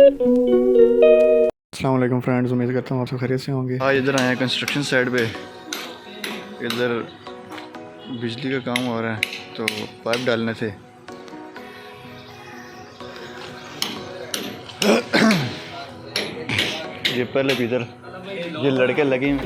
अस्सलाम-ओ-अलैकुम friends, उम्मीद करता हूँ आप सब खैरियत से होंगे। आज इधर आए हैं कंस्ट्रक्शन साइट पे। इधर बिजली का काम हो रहा है तो पाइप डालने थे। ये पहले भी इधर ये लड़के लगे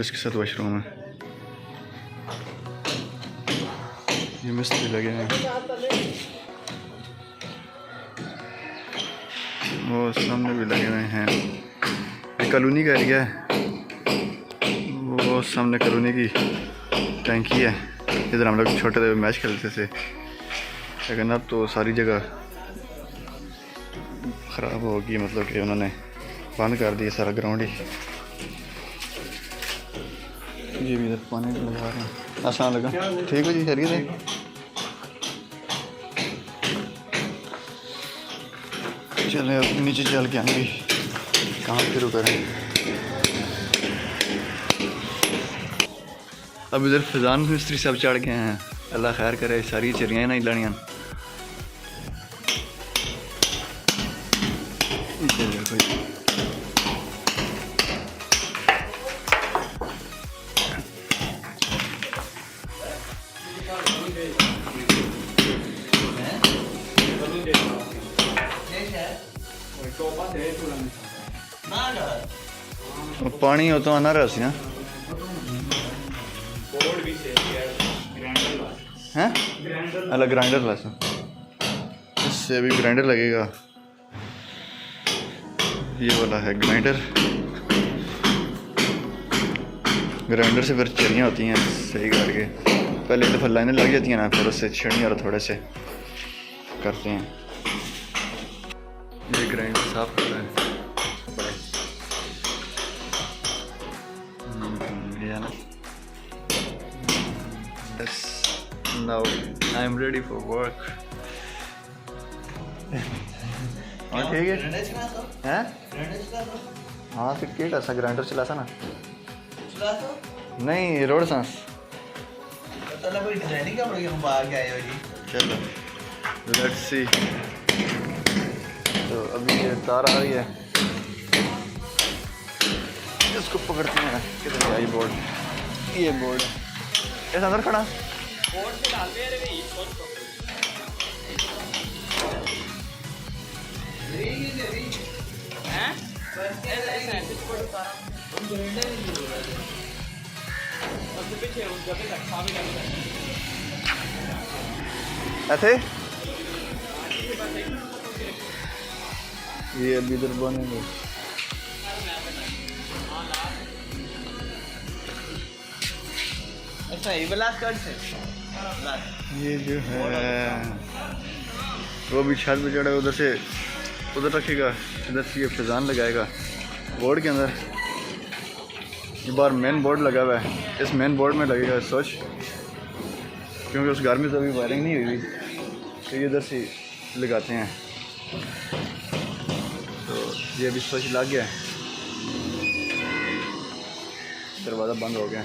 इसके साथ वॉशरूम है। ये मिस्त्री लगे हैं, वो सामने भी लगे हुए हैं। ये कॉलोनी का एरिया है, वो सामने कॉलोनी की टैंकी है। इधर हम लोग छोटे थे मैच खेलते थे, लेकिन अब तो सारी जगह ख़राब होगी, मतलब कि उन्होंने बंद कर दिया सारा ग्राउंड ही। ये भी इधर पानी लगा रहे हैं। अस्सलाम-ओ-अलैकुम, ठीक हो जी, खैरियत है? चलें अब नीचे चल के आएंगे, काम शुरू करें। अब इधर फैजान मिस्त्री सब चढ़ गए हैं, अल्लाह खैर करे, सारी चिड़ियाँ नहीं लानियाँ। पानी हो तो आना रहा सी ना हैं, अलग ग्राइंडर ला, इससे अभी ग्राइंडर लगेगा। ये वाला है ग्राइंडर, ग्राइंडर से फिर छड़ियाँ होती हैं सही करके। पहले एक दफ़ा लाइनें लग जाती हैं ना, फिर उससे छड़ियाँ और थोड़े से करते हैं। ये ग्राइंडर साफ कर रहा है ये ना। Yes, now I am ready for work. हाँ ठीक है हैं हाँ तो क्या कर ग्राइंडर चला सा ना नहीं रोड सांस चलो लेट्स सी। तो अभी ये तार आ रही है, इसको पकड़ते हैं। किधर गया ये बोर्ड? ये बोर्ड इस अंदर खड़ा बोर्ड से डाल दे रे ऐसे ये अभी इधर बनेंगे। अच्छा ये जो है वो भी छत पे चढ़ा, उधर से उधर रखेगा, इधर से ये फिजान लगाएगा बोर्ड के अंदर। ये बार मेन बोर्ड लगा हुआ है, इस मेन बोर्ड में लगेगा स्विच, क्योंकि उस घर में तो अभी वायरिंग नहीं हुई, तो ये इधर से लगाते हैं। तो ये अभी स्विच लग गया है, दरवाज़ा बंद हो गया।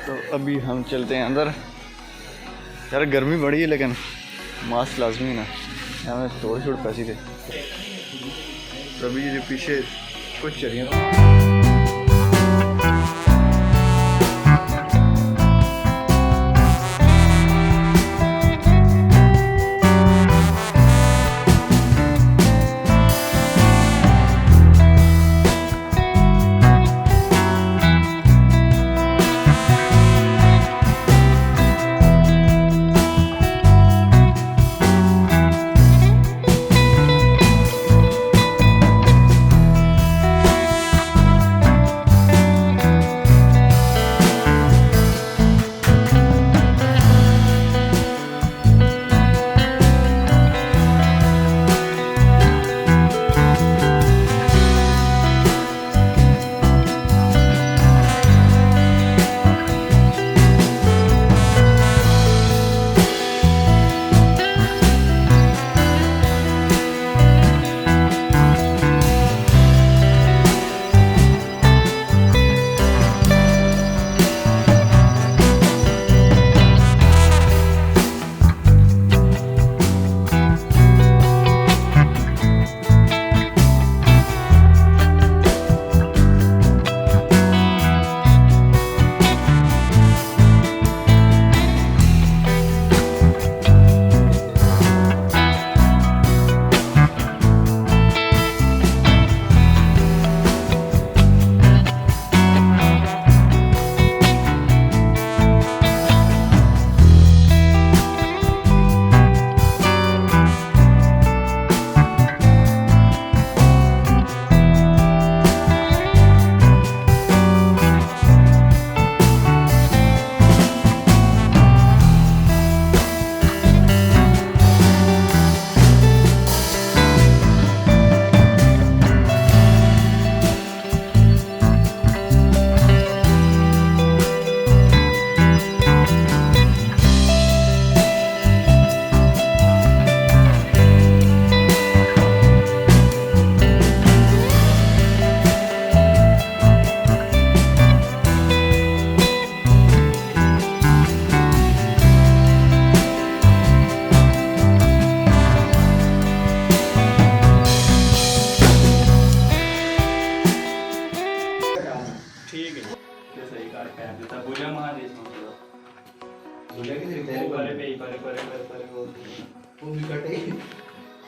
तो अभी हम चलते हैं अंदर। यार गर्मी बड़ी है लेकिन मास्क लाजमी है ना, हमें थोड़े छोटे पैसे थे। तो अभी ये पीछे कुछ चलिए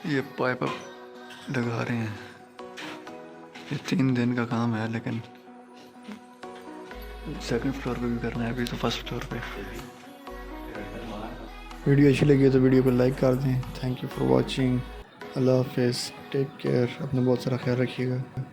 ये पाइप लगा रहे हैं। ये 3 दिन का काम है, लेकिन सेकंड फ्लोर पे भी करना है, अभी तो फर्स्ट फ्लोर पे। वीडियो अच्छी लगी तो वीडियो को लाइक कर दें। Thank you for watching. अल्लाह हाफिज़, टेक केयर, अपना बहुत सारा ख्याल रखिएगा।